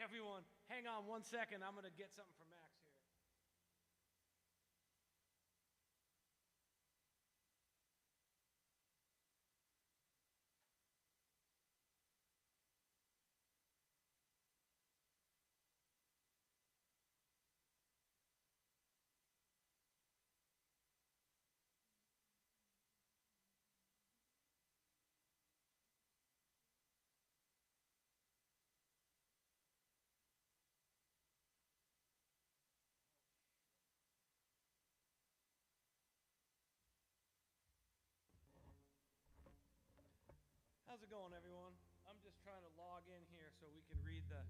everyone. Hang on 1 second. I'm going to get something from Max here. How's it going, everyone? I'm just trying to log in here so we can read the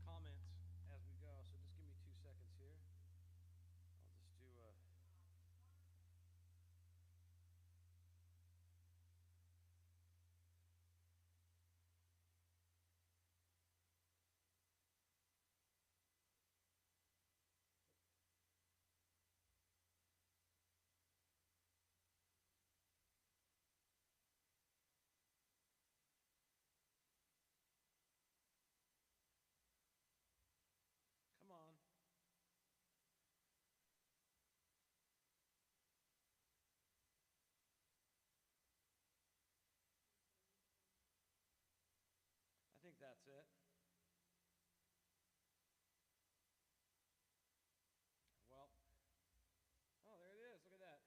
comments as we go. So just give me 2 seconds here. I'll just do a... Come on. I think that's it. Well, oh, there it is. Look at that.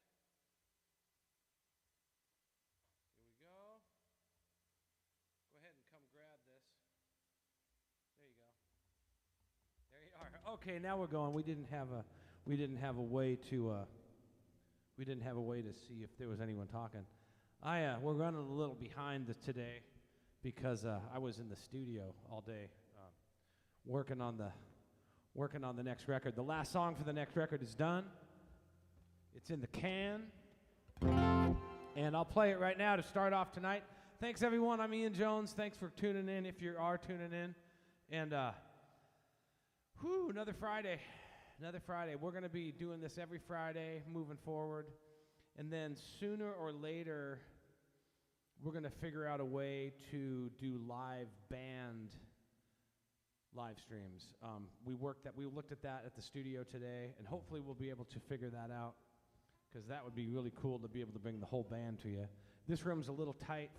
Here we go. Go ahead and come grab this. There you go. There you are. Okay, now we're going. We didn't have a way to see if there was anyone talking. We're running a little behind today because I was in the studio all day working on the next record. The last song for the next record is done. It's in the can, and I'll play it right now to start off tonight. Thanks, everyone. I'm Ian Jones. Thanks for tuning in if you are tuning in. And another Friday. We're going to be doing this every Friday moving forward. And then sooner or later, we're going to figure out a way to do live band live streams. We looked at that at the studio today, and hopefully we'll be able to figure that out, because that would be really cool to be able to bring the whole band to you. This room's a little tight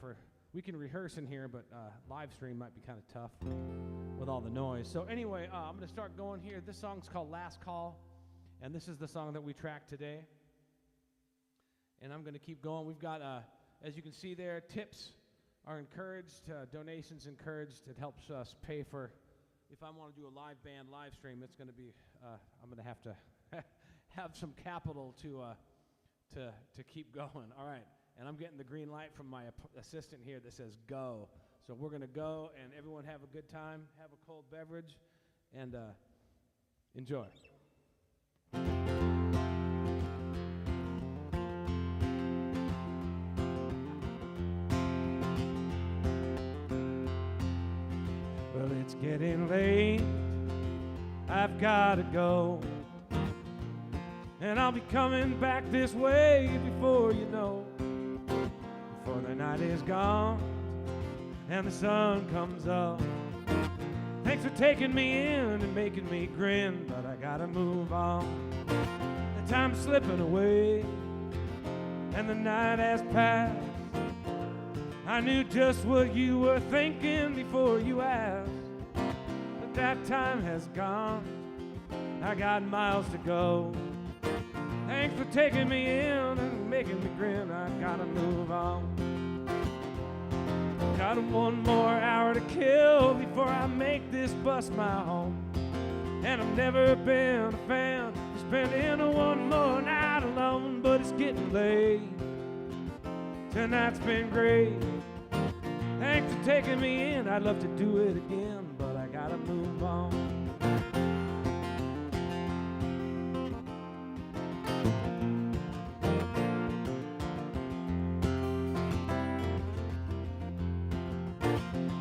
we can rehearse in here, but live stream might be kind of tough with all the noise. So anyway, I'm going to start going here. This song's called Last Call, and this is the song that we tracked today. And I'm going to keep going. We've got, as you can see there, tips are encouraged, donations encouraged. It helps us pay for, if I want to do a live band live stream, it's going to be, I'm going to have to have some capital to keep going. All right. And I'm getting the green light from my assistant here that says go. So we're going to go, and everyone have a good time, have a cold beverage, and enjoy. Well, it's getting late. I've got to go. And I'll be coming back this way before you know. Before the night is gone and the sun comes up. Thanks for taking me in and making me grin, but I gotta move on. The time's slipping away and the night has passed. I knew just what you were thinking before you asked, but that time has gone. I got miles to go. Thanks for taking me in and making me grin. I gotta move on. Got one more hour to kill before I make this bus my home. And I've never been a fan of spending one more night alone, but it's getting late. Tonight's been great. Thanks for taking me in. I'd love to do it again, but I gotta move on.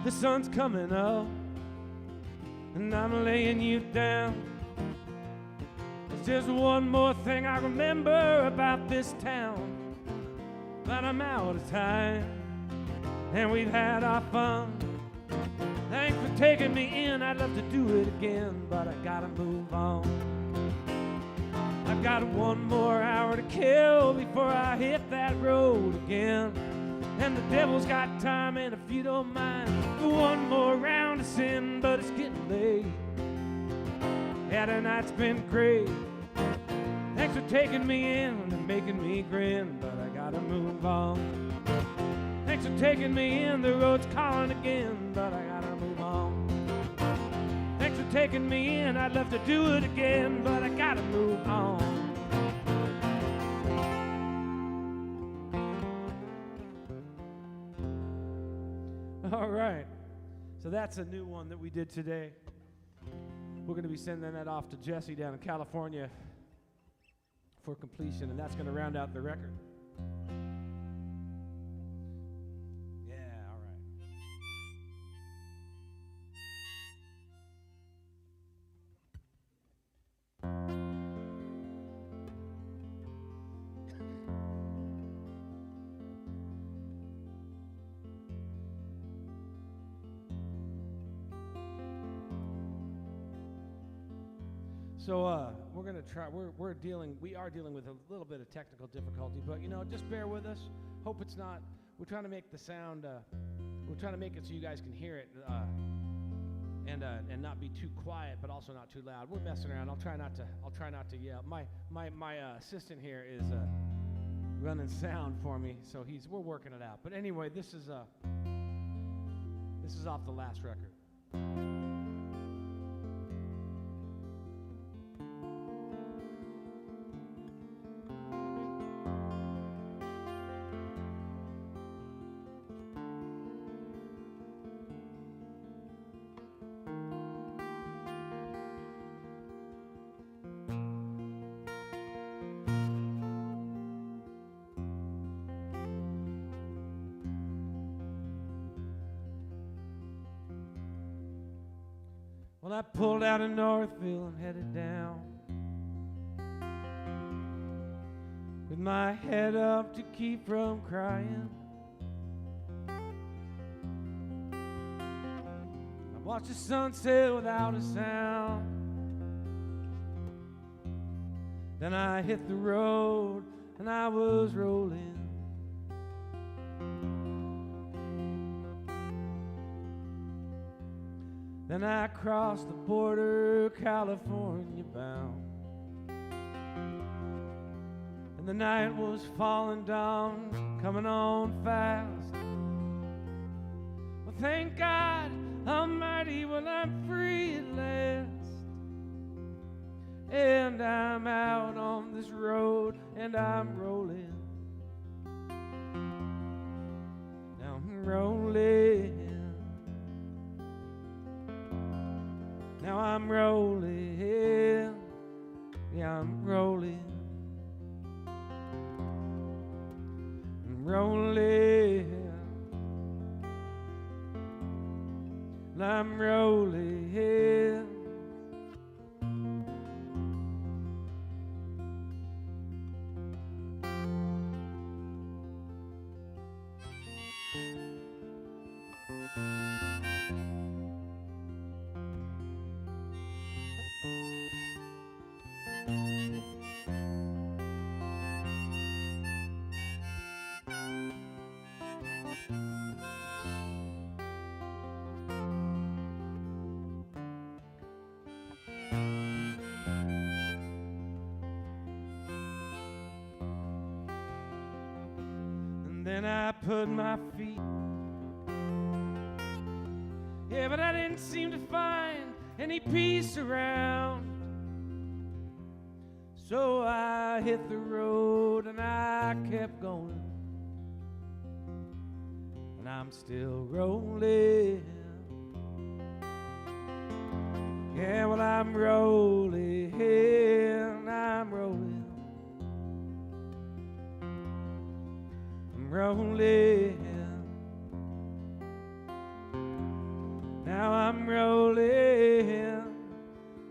The sun's coming up, and I'm laying you down. There's just one more thing I remember about this town. But I'm out of time, and we've had our fun. Thanks for are taking me in. I'd love to do it again, but I gotta move on. I've got one more hour to kill before I hit that road again. And the devil's got time, and if you don't mind, for one more round of sin, but it's getting late. Yeah, tonight's been great. Thanks for taking me in and making me grin, but I gotta move on. Thanks for taking me in, the road's calling again, but I gotta move on. Thanks for taking me in, I'd love to do it again, but I gotta move on. All right, so that's a new one that we did today. We're going to be sending that off to Jesse down in California for completion, and that's going to round out the record. Yeah, all right. So we're going to try, we are dealing with a little bit of technical difficulty, but just bear with us. Hope it's not, we're trying to make the sound, we're trying to make it so you guys can hear it and not be too quiet, but also not too loud. We're messing around. I'll try not to yell. My assistant here is running sound for me, so we're working it out. But anyway, this is off the last record. Well, I pulled out of Northville and headed down with my head up to keep from crying. I watched the sunset without a sound. Then I hit the road and I was rolling. Then I crossed the border, California bound. And the night was falling down, coming on fast. Well, thank God Almighty, well, I'm free at last. And I'm out on this road, and I'm rolling. Now I'm rolling. Now I'm rolling, yeah, I'm rolling. I'm rolling, I'm rolling. Then I put my feet, yeah, but I didn't seem to find any peace around. So I hit the road and I kept going, and I'm still rolling. Yeah, well, I'm rolling, I'm rolling. Rolling. Now I'm rolling.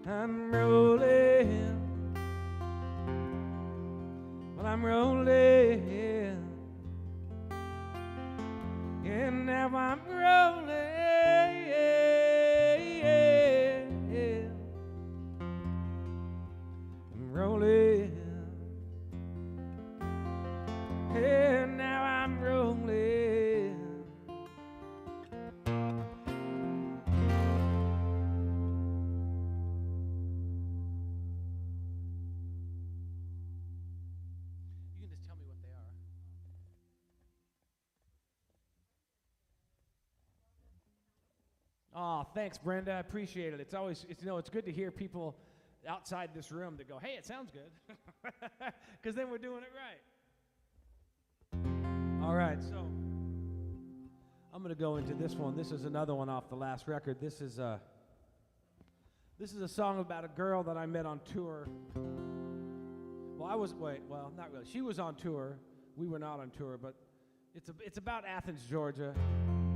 I'm rolling. Well, I'm rolling. And now I'm rolling. Oh, thanks, Brenda. I appreciate it. It's always, it's good to hear people outside this room that go, hey, it sounds good. Because then we're doing it right. All right, so I'm going to go into this one. This is another one off the last record. This is a song about a girl that I met on tour. Well, not really. She was on tour. We were not on tour, but it's about Athens, Georgia,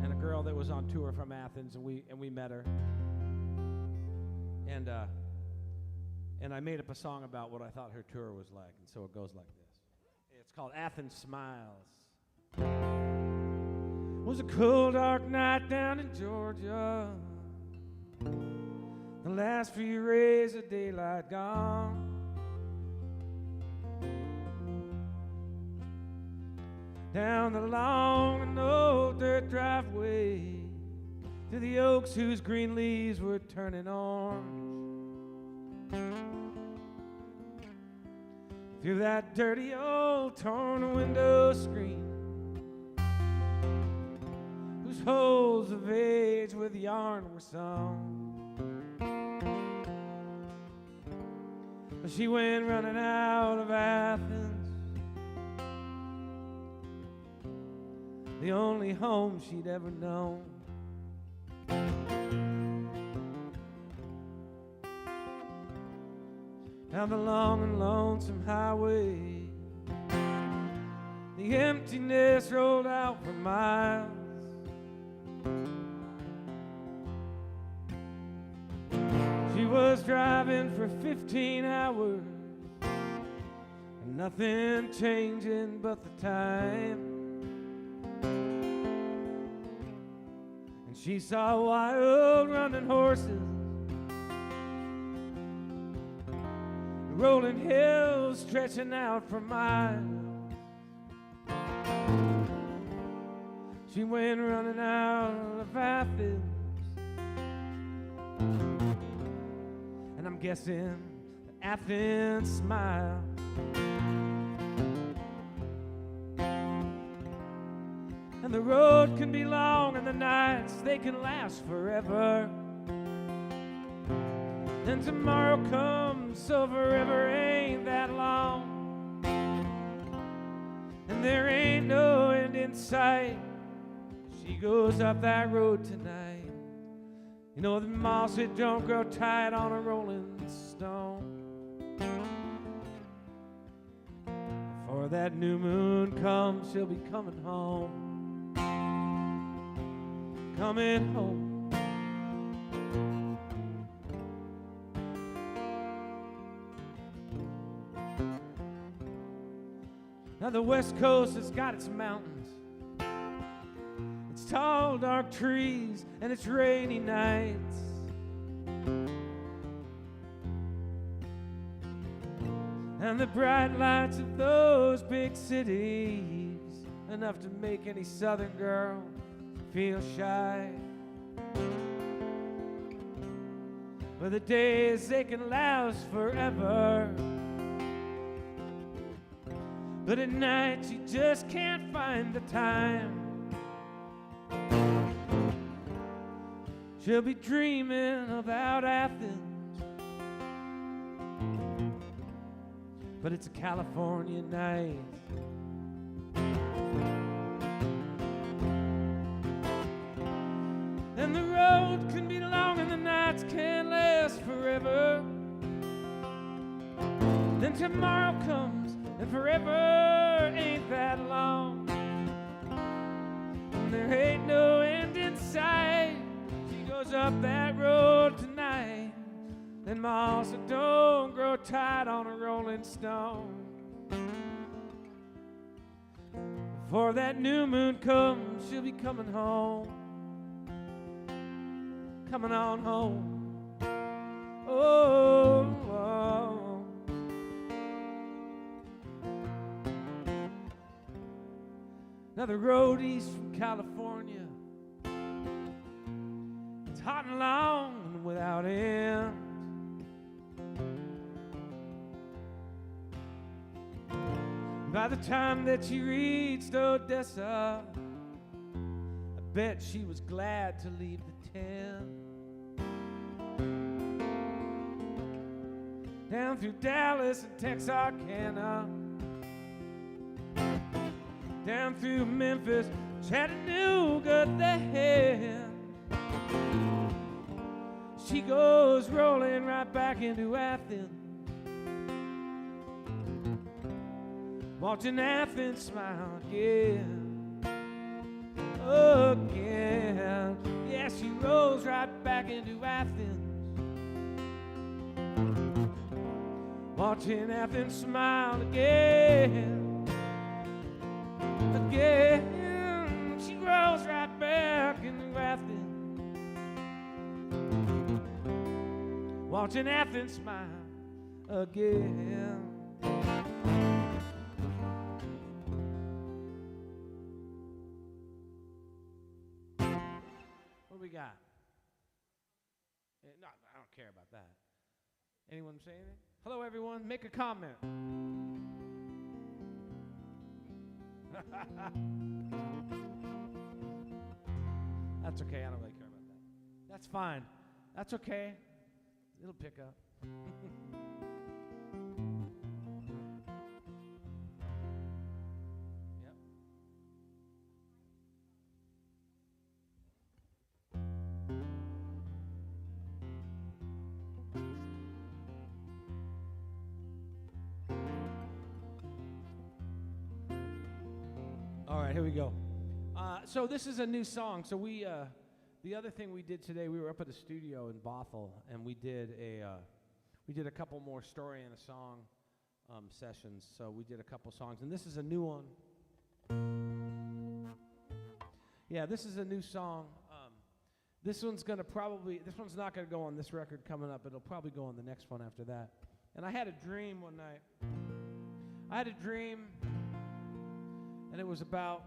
and a girl that was on tour from Athens, and we met her. And I made up a song about what I thought her tour was like, and so it goes like this. It's called Athens Smiles. It was a cold, dark night down in Georgia. The last few rays of daylight gone. Down the long and old dirt driveway to the oaks whose green leaves were turning orange. Through that dirty old torn window screen whose holes of age with yarn were sewn. She went running out of Athens, the only home she'd ever known. Down the long and lonesome highway, the emptiness rolled out for miles. She was driving for 15 hours, and nothing changing but the time. And she saw wild running horses, rolling hills stretching out for miles. She went running out of Athens, and I'm guessing that Athens smiled. And the road can be long and the nights, they can last forever. Then tomorrow comes, so forever ain't that long. And there ain't no end in sight. She goes up that road tonight. You know the moss, it don't grow tight on a rolling stone. Before that new moon comes, she'll be coming home. Coming home. Now the West Coast has got its mountains, its tall, dark trees, and its rainy nights. And the bright lights of those big cities, enough to make any southern girl feel shy. But the days, they can last forever. But at night you just can't find the time. She'll be dreaming about Athens, but it's a California night. And the road can be long and the nights can't last forever. Then tomorrow comes and forever ain't that long. And there ain't no end in sight. She goes up that road tonight. Then moss, it don't grow tight on a rolling stone. Before that new moon comes, she'll be coming home. Coming on home. Oh, oh. Now the road east from California, it's hot and long and without end. By the time that you reached Odessa, Bet she was glad to leave the tent. Down through Dallas and Texarkana, down through Memphis, Chattanooga, then she goes rolling right back into Athens, watching Athens smile again. Again, yeah, she rolls right back into Athens, watching Athens smile again. Again, she rolls right back into Athens, watching Athens smile again. What do we got? No, I don't care about that. Anyone say anything? Hello, everyone. Make a comment. That's okay. I don't really care about that. That's fine. That's okay. It'll pick up. Yep. All right, here we go. So this is a new song. So we, the other thing we did today, we were up at the studio in Bothell, and we did a couple more story and a song sessions. So we did a couple songs, and this is a new one. Yeah, this is a new song. This one's not gonna go on this record coming up. It'll probably go on the next one after that. And I had a dream one night. I had a dream, and it was about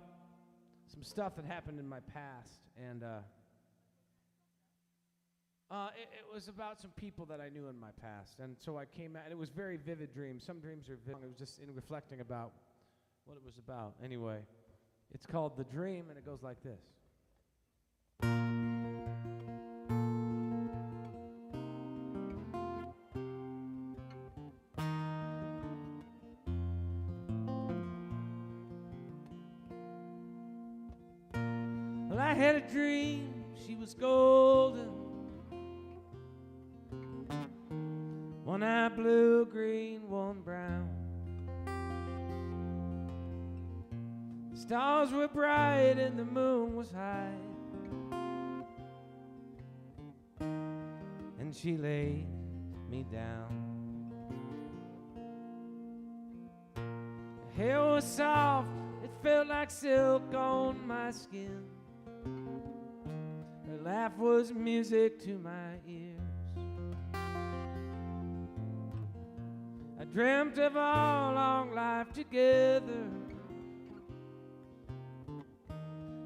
some stuff that happened in my past, and it was about some people that I knew in my past, and so I came out, and it was very vivid dreams. Some dreams are vivid. It was just in reflecting about what it was about. Anyway, it's called The Dream, and it goes like this. Well, I had a dream, she was golden, one eye blue, green, one brown. The stars were bright and the moon was high, and she laid me down. Her hair was soft, it felt like silk on my skin. Her laugh was music to my ears. I dreamt of our long life together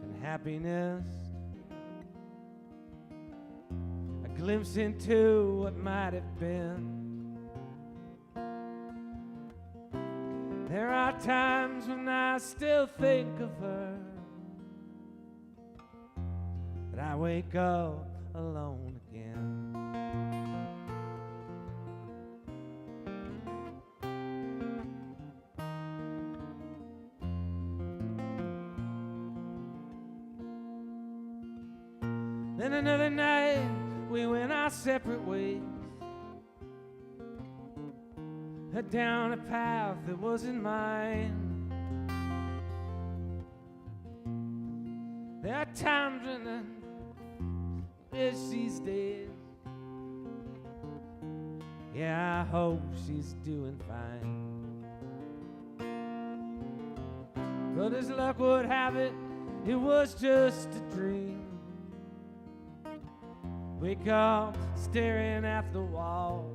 and happiness, a glimpse into what might have been. There are times when I still think of her, but I wake up alone again. Then another night we went our separate ways, down a path that wasn't mine. There are times when I wish she's dead. Yeah, I hope she's doing fine. But as luck would have it, it was just a dream. Wake up staring at the walls,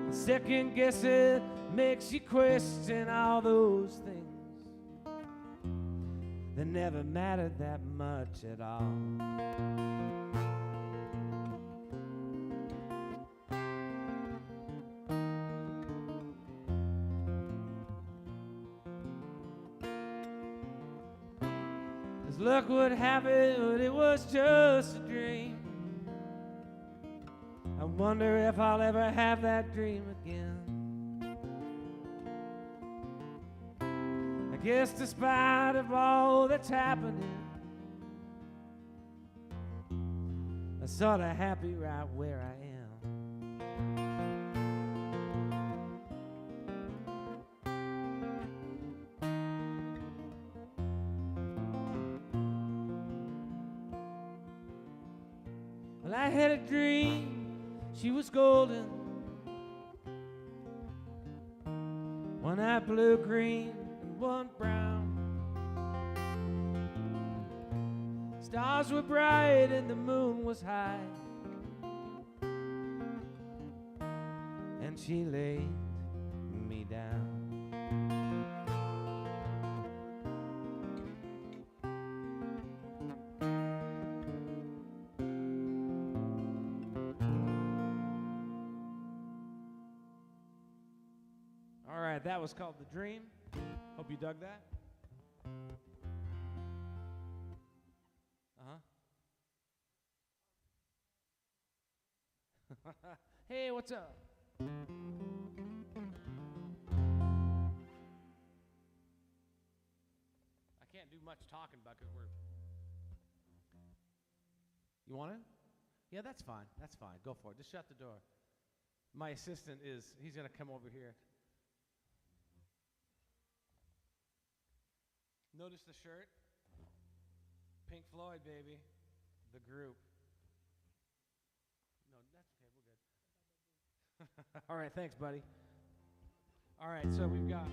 second guess it makes you question all those things that never mattered that much at all. As luck would have it, it was just a dream. I wonder if I'll ever have that dream again. I guess despite of all that's happening, I'm sort of happy right where I am. Well, I had a dream, she was golden, one eye blue, green, and one brown. Stars were bright and the moon was high, and she laid me down. All right, that was called The Dream. Hope you dug that. Hey, what's up? I can't do much talking about because we're... You want it? Yeah, that's fine. That's fine. Go for it. Just shut the door. My assistant he's going to come over here. Notice the shirt? Pink Floyd, baby. The group. No, that's okay. We're good. All right, thanks, buddy. All right, so we've got...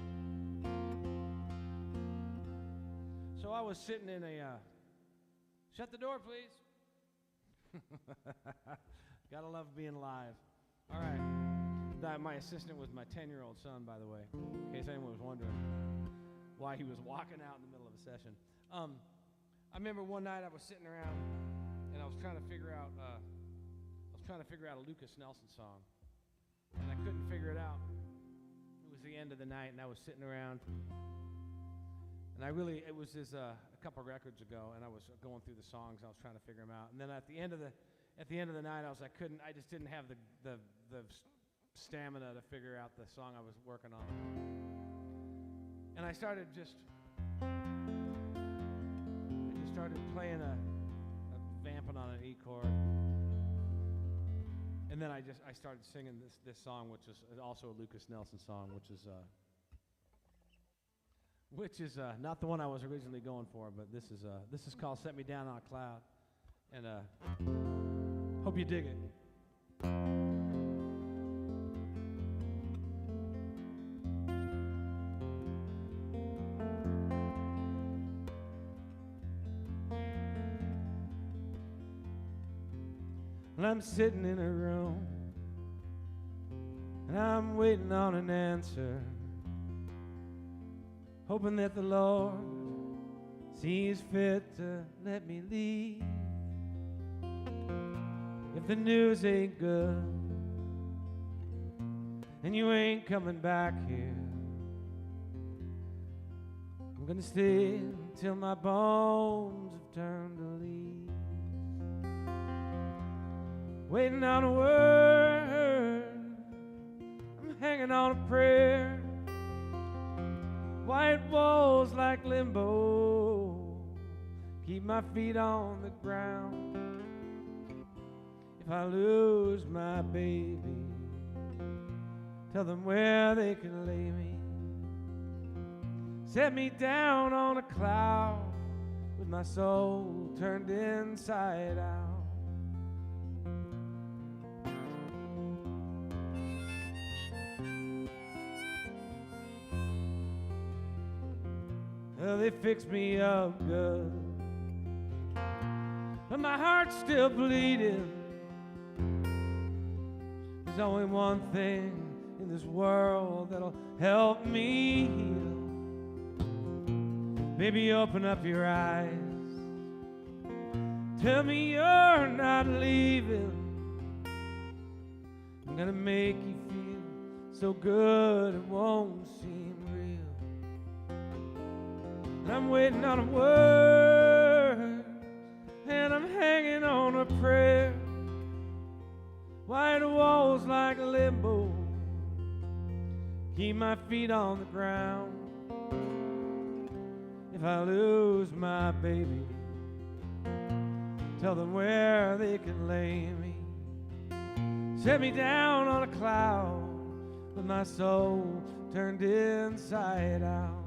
So I was sitting in a... Shut the door, please. Gotta love being live. All right. My assistant was my 10-year-old son, by the way, in case anyone was wondering why he was walking out in the middle of a session. I remember one night I was sitting around and I was trying to figure out a Lucas Nelson song, and I couldn't figure it out. It was the end of the night, and I was sitting around, and it was a couple records ago, and I was going through the songs. I was trying to figure them out, and then at the end of the night, I just didn't have the stamina to figure out the song I was working on. And I started playing vamping on an E chord. And then I started singing this song, which is also a Lucas Nelson song, which is not the one I was originally going for, but this is called "Set Me Down on a Cloud," and hope you dig it. Well, I'm sitting in a room, and I'm waiting on an answer, hoping that the Lord sees fit to let me leave. If the news ain't good and you ain't coming back here, I'm gonna stay until my bones have turned to leaves. Waiting on a word, I'm hanging on a prayer. White walls like limbo keep my feet on the ground. If I lose my baby, tell them where they can lay me. Set me down on a cloud with my soul turned inside out. Well, they fixed me up good, but my heart's still bleeding. There's only one thing in this world that'll help me heal. Baby, open up your eyes. Tell me you're not leaving. I'm gonna make you feel so good it won't seem real. And I'm waiting on a word. and I'm hanging on a prayer. White walls like limbo, keep my feet on the ground. If I lose my baby, tell them where they can lay me. Set me down on a cloud with my soul turned inside out.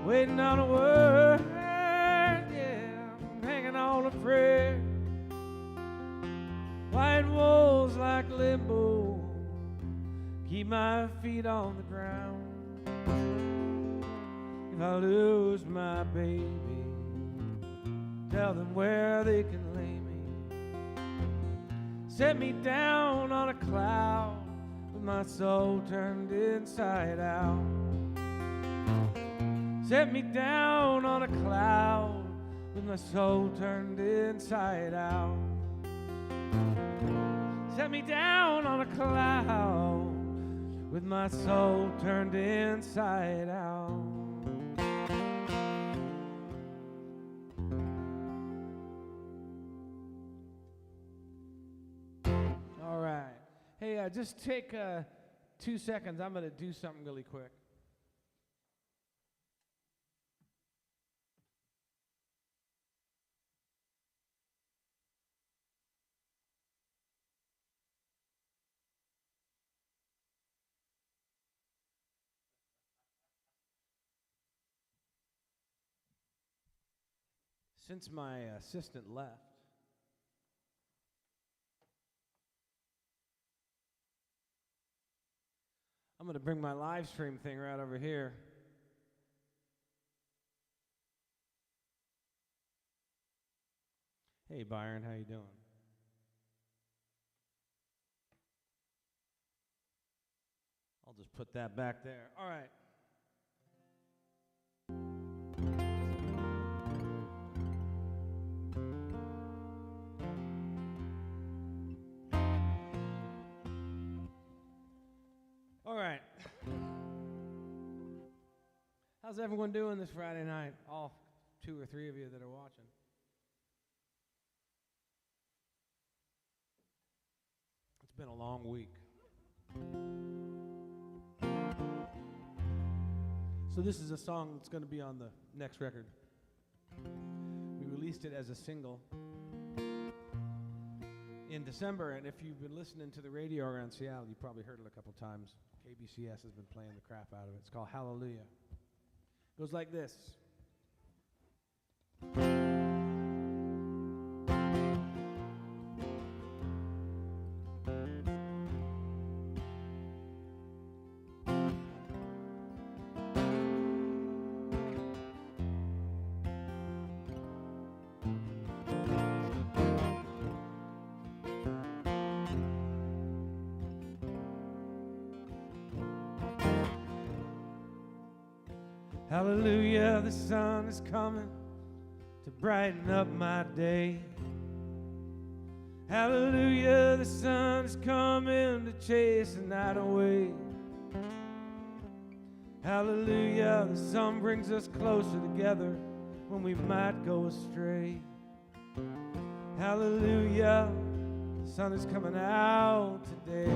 Waiting on a word, yeah, I'm hanging on a prayer. White walls like limbo, keep my feet on the ground. If I lose my baby, tell them where they can lay me. Set me down on a cloud with my soul turned inside out. Set me down on a cloud with my soul turned inside out. Set me down on a cloud with my soul turned inside out. All right. Hey, just take 2 seconds. I'm going to do something really quick. Since my assistant left, I'm going to bring my live stream thing right over here. Hey, Byron, how you doing? I'll just put that back there. All right. All right. How's everyone doing this Friday night? All 2 or 3 of you that are watching. It's been a long week. So this is a song that's going to be on the next record. We released it as a single in December, and if you've been listening to the radio around Seattle, you probably heard it a couple times. KBCS has been playing the crap out of it. It's called Hallelujah. It goes like this. Hallelujah, the sun is coming to brighten up my day. Hallelujah, the sun is coming to chase the night away. Hallelujah, the sun brings us closer together when we might go astray. Hallelujah, the sun is coming out today.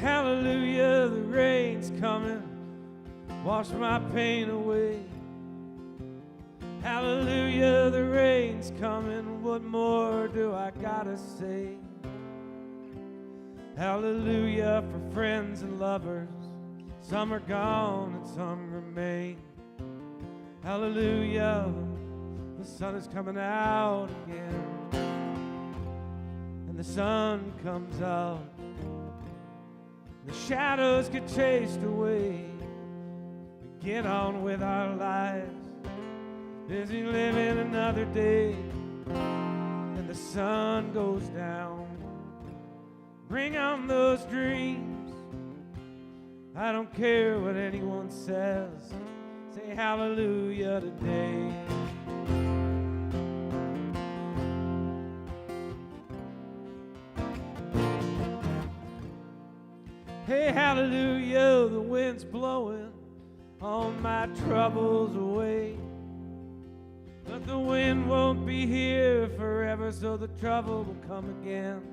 Hallelujah, the rain's coming, wash my pain away. Hallelujah, the rain's coming, what more do I gotta say? Hallelujah for friends and lovers, some are gone and some remain. Hallelujah, the sun is coming out again. and the sun comes out. The shadows get chased away. We get on with our lives, busy living another day. And the sun goes down. Bring on those dreams. I don't care what anyone says. Say hallelujah today. Hey, hallelujah, the wind's blowing all my troubles away. But the wind won't be here forever, so the trouble will come again.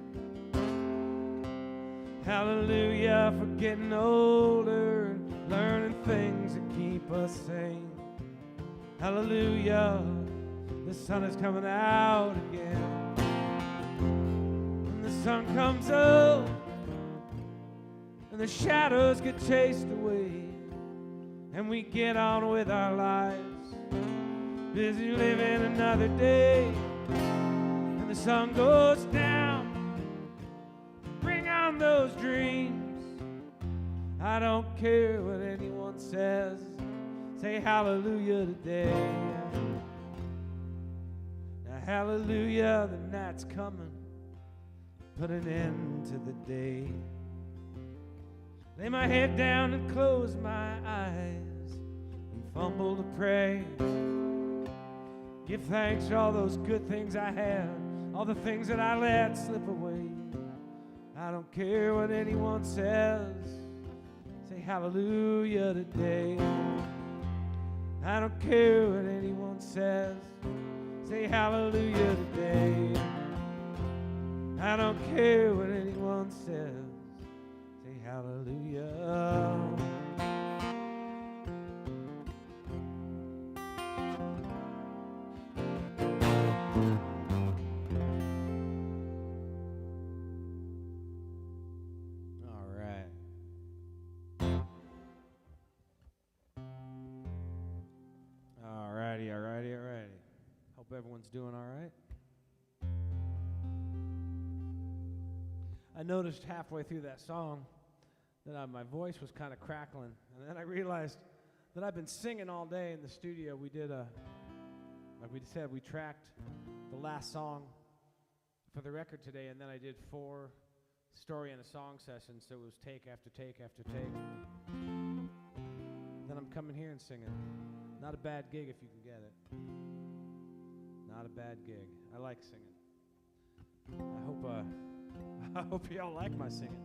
Hallelujah for getting older and learning things that keep us sane. Hallelujah, the sun is coming out again. And the sun comes up, and the shadows get chased away, and we get on with our lives, busy living another day. And the sun goes down. Bring on those dreams. I don't care what anyone says. Say hallelujah today. Now hallelujah, the night's coming. Put an end to the day. Lay my head down and close my eyes and fumble to pray. Give thanks for all those good things I had, all the things that I let slip away. I don't care what anyone says. Say hallelujah today. I don't care what anyone says. Say hallelujah today. I don't care what anyone says. Say hallelujah. Alrighty. Hope everyone's doing all right. I noticed halfway through that song that my voice was kind of crackling, and then I realized that I've been singing all day in the studio. We did like we said, we tracked the last song for the record today, and then I did 4 story and a song sessions, so it was take after take after take. Then I'm coming here and singing. Not a bad gig if you can get it. Not a bad gig. I like singing. I hope y'all like my singing.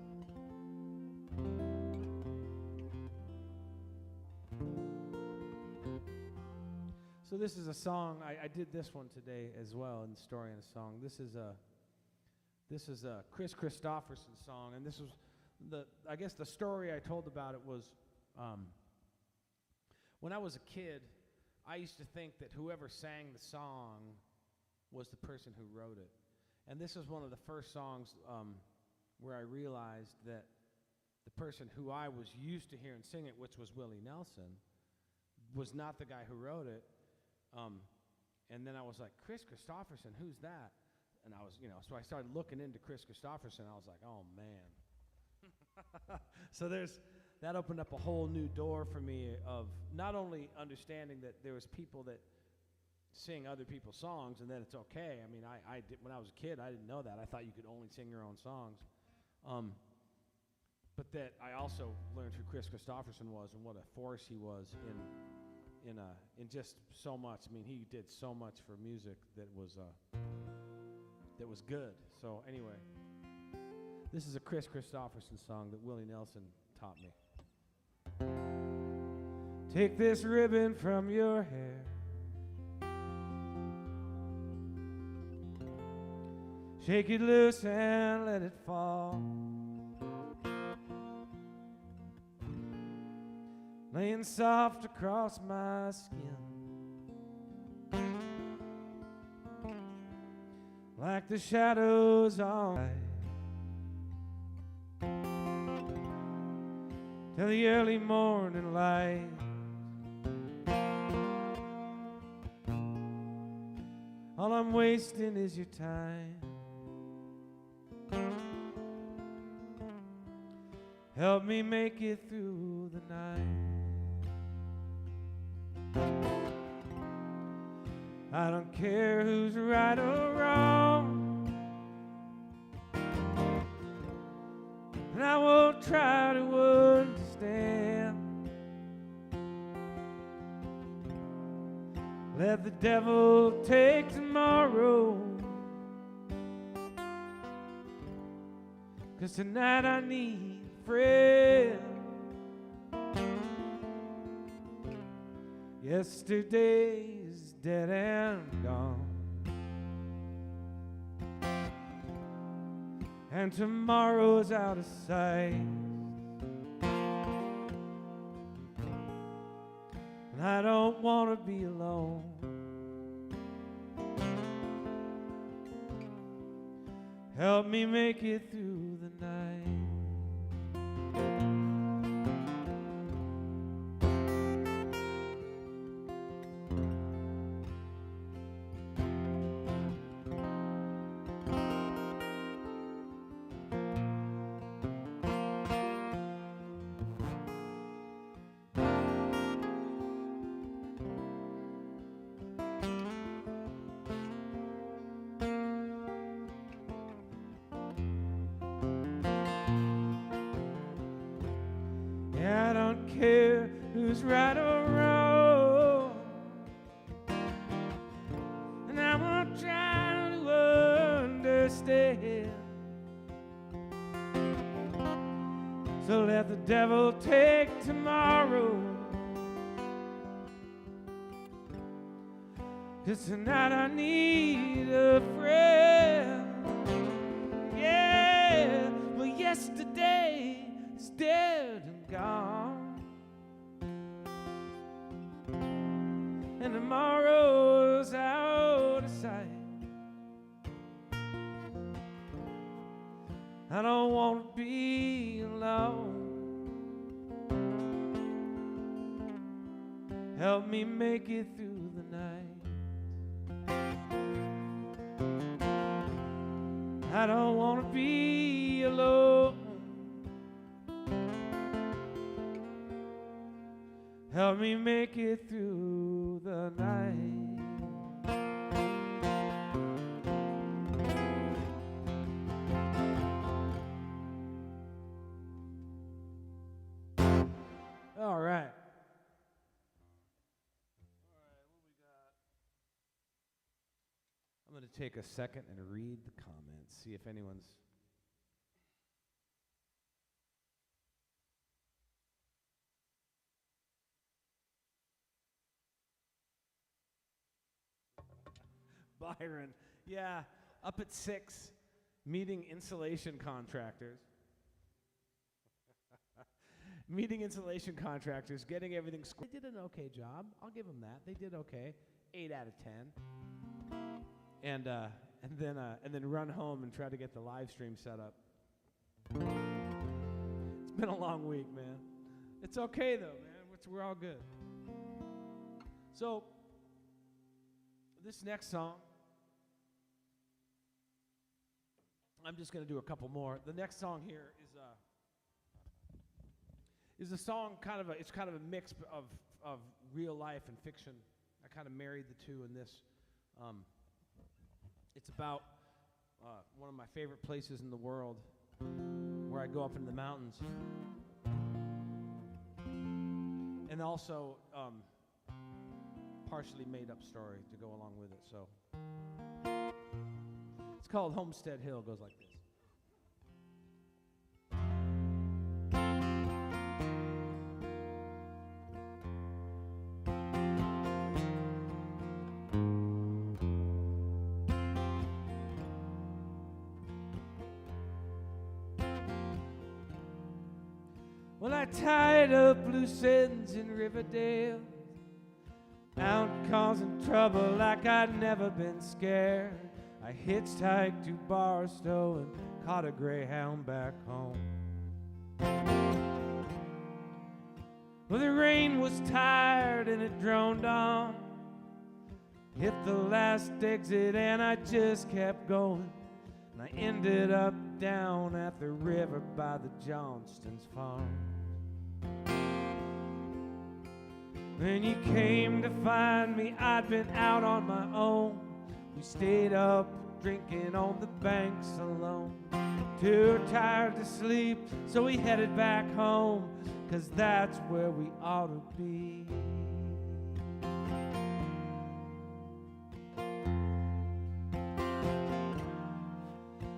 So this is a song. I did this one today as well in the story and a song. This is a Chris Christopherson song, and this was I guess the story I told about it was. When I was a kid, I used to think that whoever sang the song was the person who wrote it. And this is one of the first songs where I realized that the person who I was used to hearing sing it, which was Willie Nelson, was not the guy who wrote it. And then I was like, Chris Christopherson, who's that? And I was, so I started looking into Chris Christopherson. I was like, oh, man. So that opened up a whole new door for me of not only understanding that there was people that sing other people's songs and that it's okay. I mean, I did, when I was a kid, I didn't know that. I thought you could only sing your own songs. But that I also learned who Chris Christopherson was and what a force he was in just so much. I mean, he did so much for music that was good. So anyway, this is a Chris Christopherson song that Willie Nelson taught me. Take this ribbon from your hair, shake it loose and let it fall, laying soft across my skin, like the shadows on till the early morning light. All I'm wasting is your time. Help me make it through the night. I don't care who's right or wrong, and I won't try to understand. Let the devil take tomorrow, 'cause tonight I need a friend. Yesterday's dead and gone, and tomorrow's out of sight. And I don't want to be alone. Help me make it through the night. I don't care who's right or wrong, and I won't try to understand. So let the devil take tomorrow, 'cause tonight I need a friend. Yeah, well, yesterday is dead and gone, and tomorrow's out of sight. I don't want to be alone. Help me make it through the night. I don't want to be alone. Help me make it through the night. All right. I'm going to take a second and read the comments, see if anyone's... Byron, yeah, up at 6, meeting insulation contractors. Meeting insulation contractors, getting everything squared. They did an okay job. I'll give them that. They did okay. 8 out of 10. And then run home and try to get the live stream set up. It's been a long week, man. It's okay though, man. We're all good. So this next song, I'm just going to do a couple more. The next song here is a song it's kind of a mix of real life and fiction. I kind of married the two in this. It's about one of my favorite places in the world, where I go up in the mountains, and also partially made up story to go along with it. So it's called Homestead Hill. Goes like this. Well, I tied up loose ends in Riverdale, out causing trouble like I'd never been scared. I hitchhiked to Barstow and caught a Greyhound back home. Well, the rain was tired and it droned on. Hit the last exit and I just kept going. And I ended up down at the river by the Johnston's farm. When you came to find me, I'd been out on my own. We stayed up drinking on the banks alone. Too tired to sleep, so we headed back home, 'cause that's where we ought to be.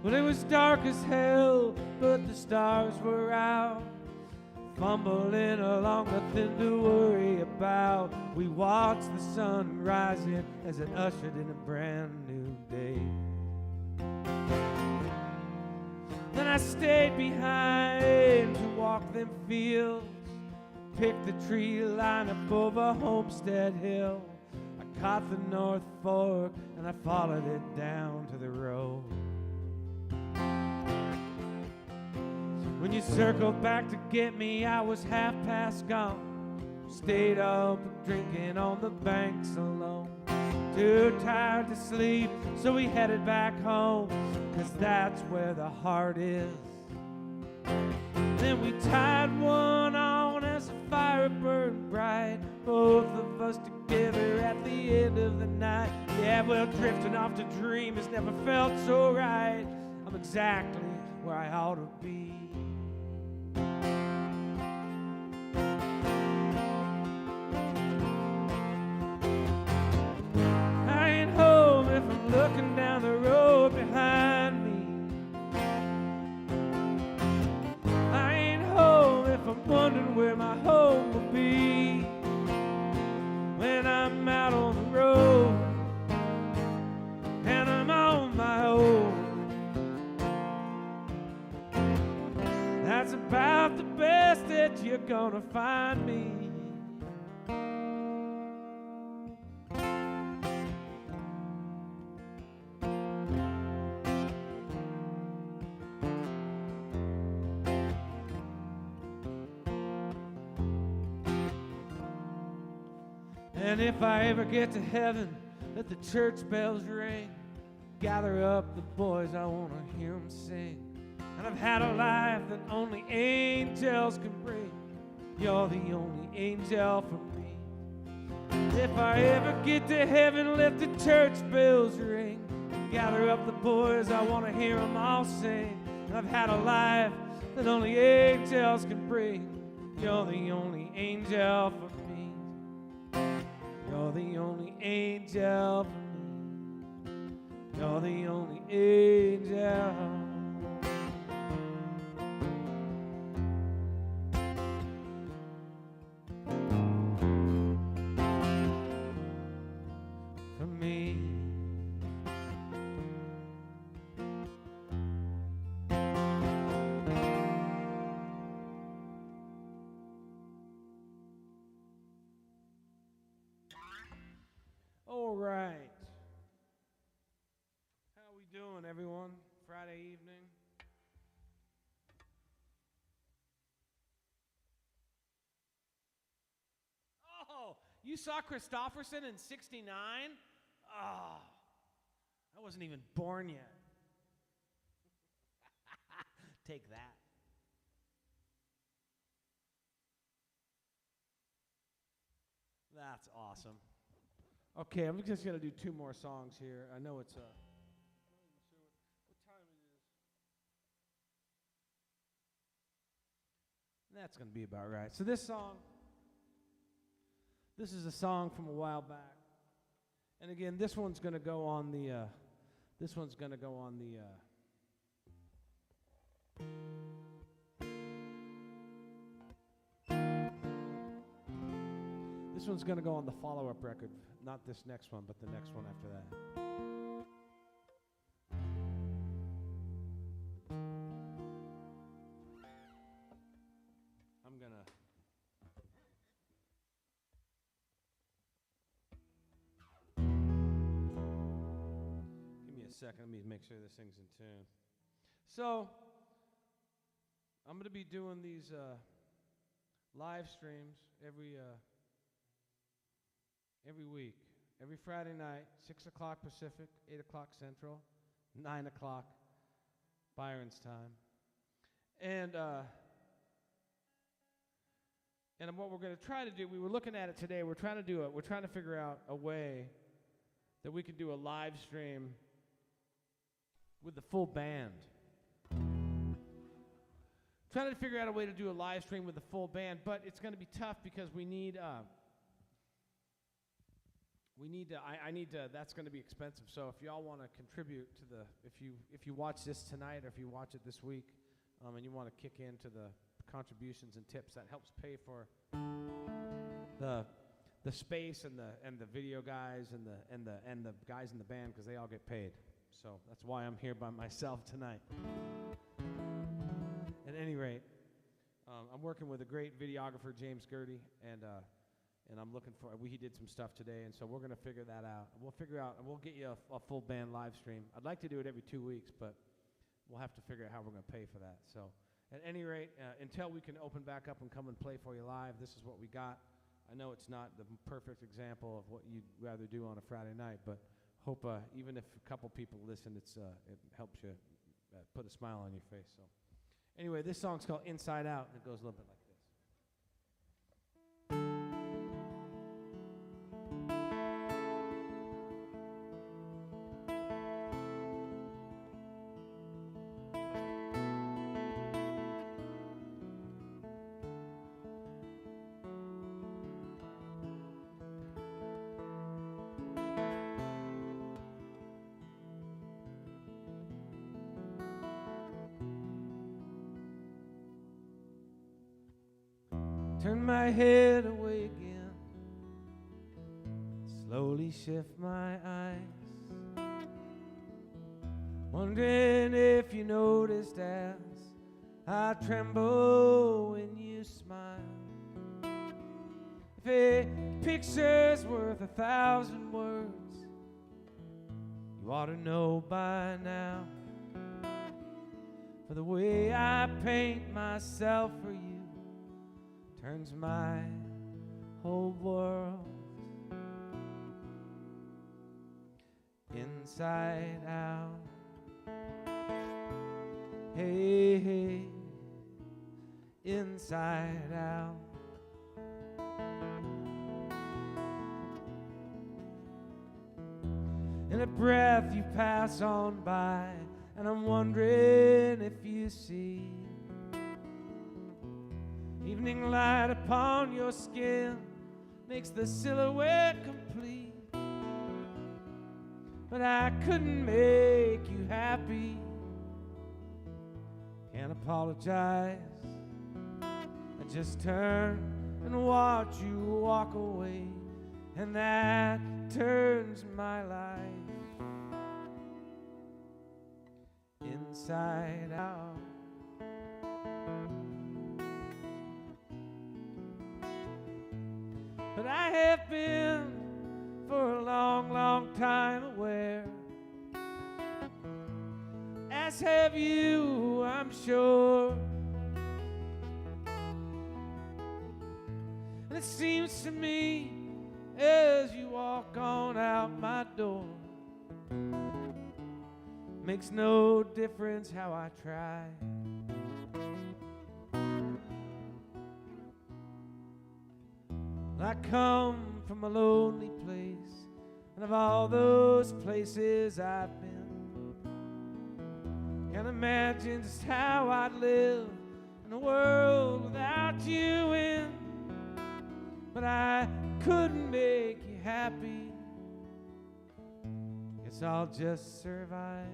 Well, it was dark as hell, but the stars were out, fumbling along, nothing to worry about. We watched the sun rising as it ushered in a brand new day. Then I stayed behind to walk them fields, picked the tree line up over Homestead Hill. I caught the North Fork and I followed it down to the road. When you circled back to get me, I was half past gone. Stayed up drinking on the banks alone. Too tired to sleep, so we headed back home, 'cause that's where the heart is. Then we tied one on as the fire burned bright, both of us together at the end of the night. Yeah, well, drifting off to dream has never felt so right. I'm exactly where I ought to be. Looking down the road behind me, I ain't home if I'm wondering where my home will be. When I'm out on the road and I'm on my own, that's about the best that you're gonna find me. And if I ever get to heaven, let the church bells ring. Gather up the boys, I want to hear them sing. And I've had a life that only angels can bring. You're the only angel for me. If I ever get to heaven, let the church bells ring. Gather up the boys, I want to hear them all sing. And I've had a life that only angels can bring. You're the only angel for me. You're the only angel for me. You're the only angel. For me. All right. How we doing, everyone? Friday evening. Oh, you saw Christofferson in '69? Oh, I wasn't even born yet. Take that. That's awesome. Okay, I'm just going to do two more songs here. I know it's I'm not even sure what time it is. That's going to be about right. So this is a song from a while back. And again, this one's going to go on the This one's going to go on the follow-up record. Not this next one, but the next one after that. I'm going to... Give me a second. Let me make sure this thing's in tune. So, I'm going to be doing these live streams every week. Every Friday night, 6 o'clock Pacific, 8 o'clock Central, 9 o'clock Byron's time. And what we're going to try to do, we were looking at it today, we're trying to figure out a way that we could do a live stream with the full band. Trying to figure out a way to do a live stream with the full band, but it's going to be tough because we need that's going to be expensive. So if y'all want to contribute to if you watch this tonight or if you watch it this week, and you want to kick into the contributions and tips, that helps pay for the space and the video guys and the guys in the band, because they all get paid. So that's why I'm here by myself tonight. At any rate, I'm working with a great videographer, James Gertie, and I'm looking for. He did some stuff today, and so we're going to figure that out. We'll get you a full band live stream. I'd like to do it every 2 weeks, but we'll have to figure out how we're going to pay for that. So, at any rate, until we can open back up and come and play for you live, this is what we got. I know it's not the perfect example of what you'd rather do on a Friday night, but hope even if a couple people listen, it helps you put a smile on your face. So, anyway, this song's called Inside Out, and it goes a little bit like this. Turn my head away again, slowly shift my eyes, wondering if you noticed as I tremble when you smile. If a picture's worth 1,000 words, you ought to know by now, for the way I paint myself for you turns my whole world inside out. Hey, hey, inside out. In a breath you pass on by, and I'm wondering if you see evening light upon your skin makes the silhouette complete. But I couldn't make you happy. Can't apologize. I just turn and watch you walk away, and that turns my life inside out. But I have been for a long, long time aware, as have you, I'm sure. And it seems to me as you walk on out my door, makes no difference how I try. I come from a lonely place, and of all those places I've been, can't imagine just how I'd live in a world without you in. But I couldn't make you happy. Guess I'll just survive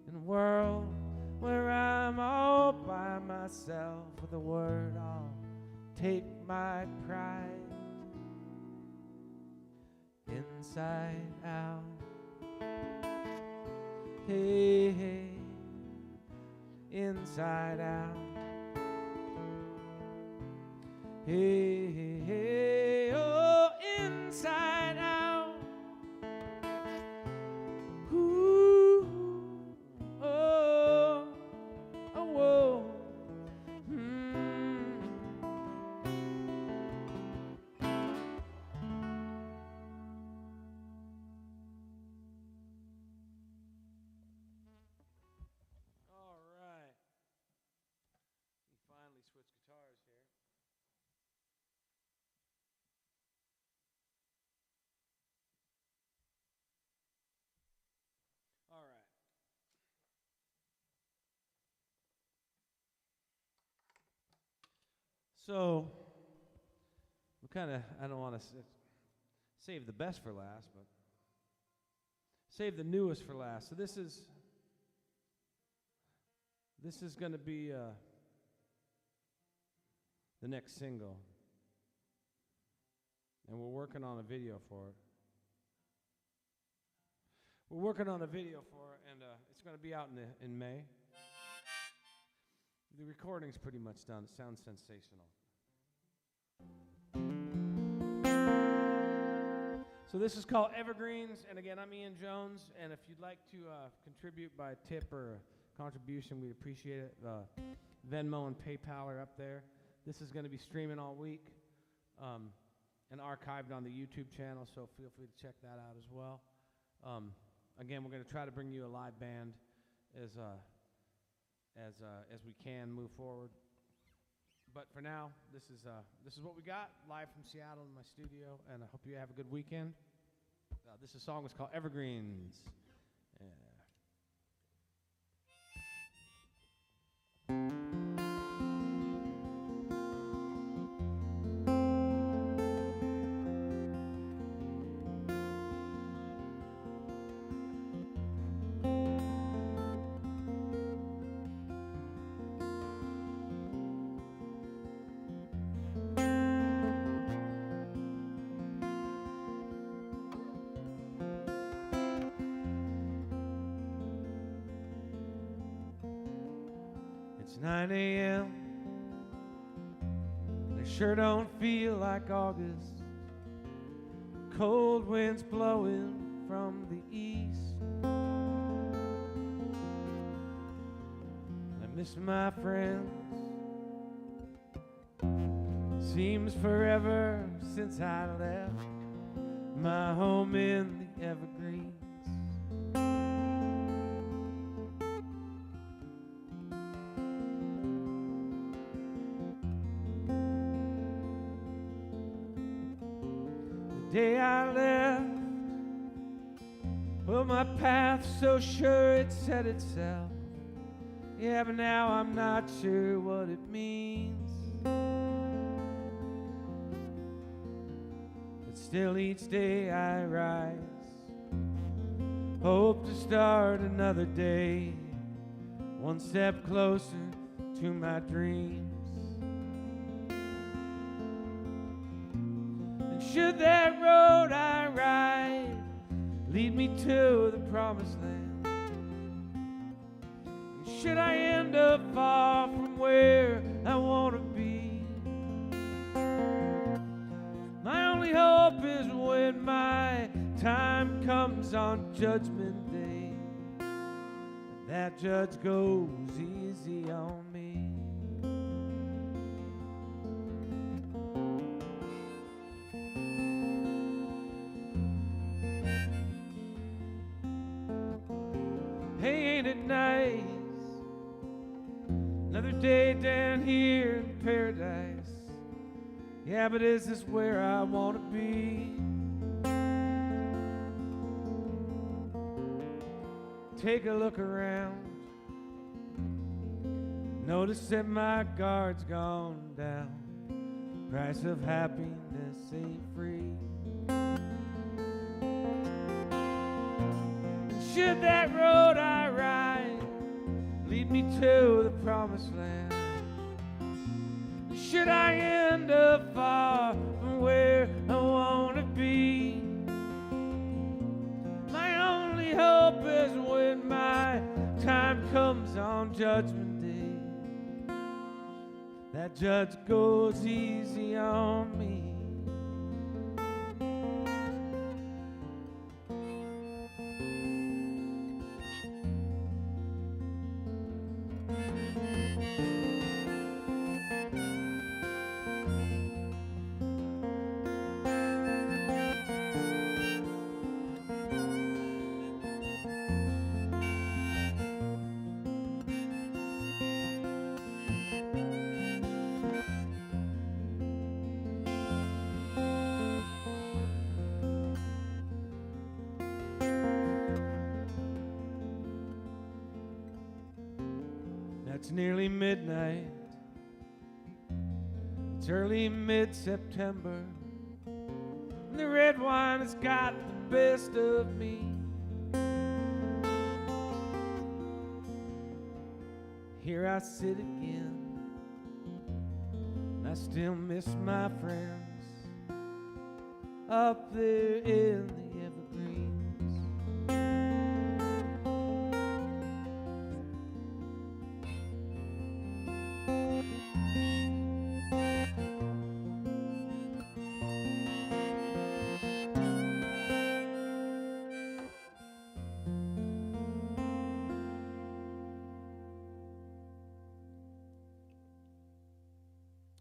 in a world where I'm all by myself. With a word, I'll take my pride inside out. Hey, hey, inside out. Hey, hey, hey, oh, inside out. Ooh, oh, oh, whoa. So, I don't want to save the best for last, but save the newest for last. So this is going to be the next single, and we're working on a video for it. We're working on a video for it, and it's going to be out in May. The recording's pretty much done. It sounds sensational. So this is called Evergreens, and again, I'm Ian Jones, and if you'd like to contribute by tip or contribution, we'd appreciate it. Venmo and PayPal are up there. This is going to be streaming all week and archived on the YouTube channel, so feel free to check that out as well. Again, we're going to try to bring you a live band as we can move forward. But for now, this is what we got live from Seattle in my studio, and I hope you have a good weekend. This song is called Evergreens. It's 9 a.m. and I sure don't feel like August. Cold winds blowing from the east. I miss my friends. Seems forever since I left my home in the Evergreens. Day I left, well, my path so sure it set itself. Yeah, but now I'm not sure what it means. But still each day I rise, hope to start another day, one step closer to my dreams. Should that road I ride lead me to the promised land? Should I end up far from where I want to be? My only hope is when my time comes on Judgment Day, that judge goes easy on me. Hey, ain't it nice? Another day down here in paradise. Yeah, but is this where I want to be? Take a look around. Notice that my guard's gone down. Price of happiness ain't free. Should that road I ride lead me to the promised land? Should I end up far from where I want to be? My only hope is when my time comes on Judgment Day, that judge goes easy on me. It's nearly midnight. It's early mid-September, and the red wine has got the best of me. Here I sit again, and I still miss my friends up there in the Evergreens.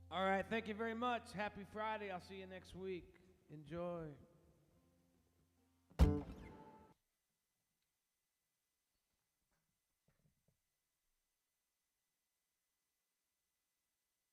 All right, thank you very much. Happy Friday. I'll see you next week. Enjoy.